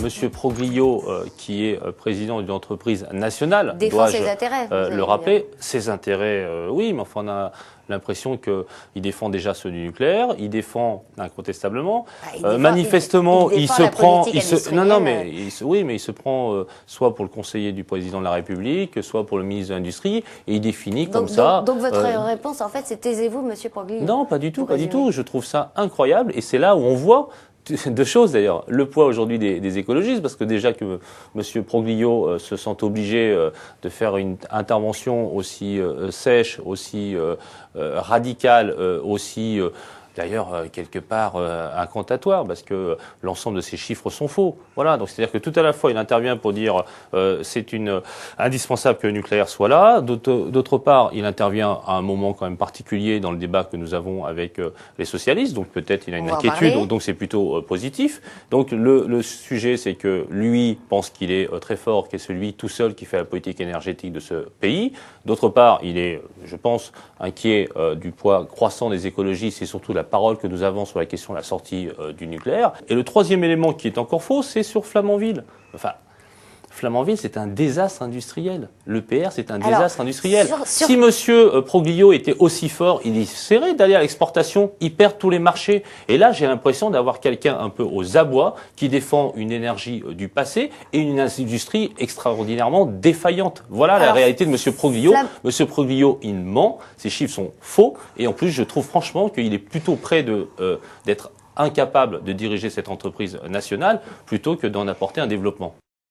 Monsieur Proglio, qui est président d'une entreprise nationale, défend ses intérêts, le rappeler, ses intérêts, oui, mais enfin on a l'impression qu'il défend déjà ceux du nucléaire, il défend incontestablement, manifestement il se prend, non mais oui, mais il se prend soit pour le conseiller du président de la République, soit pour le ministre de l'Industrie, et il définit comme ça. Donc votre réponse en fait, c'est taisez-vous, Monsieur Proglio? Non, pas du tout, pas du tout. Je trouve ça incroyable, et c'est là où on voit deux choses d'ailleurs. Le poids aujourd'hui des écologistes, parce que déjà que M. Proglio se sent obligé de faire une intervention aussi sèche, aussi radicale, aussi d'ailleurs quelque part incantatoire, parce que l'ensemble de ces chiffres sont faux. Voilà, donc c'est-à-dire que tout à la fois il intervient pour dire c'est indispensable que le nucléaire soit là, d'autre part il intervient à un moment quand même particulier dans le débat que nous avons avec les socialistes, donc peut-être il a une inquiétude, donc c'est plutôt positif. Donc le sujet c'est que lui pense qu'il est très fort, qu'il est celui tout seul qui fait la politique énergétique de ce pays. D'autre part il est, je pense, inquiet du poids croissant des écologistes et surtout de la parole que nous avons sur la question de la sortie du nucléaire. Et le troisième élément qui est encore faux, c'est sur Flamanville. Enfin, Flamanville, c'est un désastre industriel. L'EPR, c'est un désastre industriel. Si Monsieur Proglio était aussi fort, il essaierait d'aller à l'exportation, il perd tous les marchés. Et là, j'ai l'impression d'avoir quelqu'un un peu aux abois qui défend une énergie du passé et une industrie extraordinairement défaillante. Voilà la réalité de Monsieur Proglio. Monsieur Proglio, il ment, ses chiffres sont faux, et en plus, je trouve franchement qu'il est plutôt près d'être incapable de diriger cette entreprise nationale plutôt que d'en apporter un développement.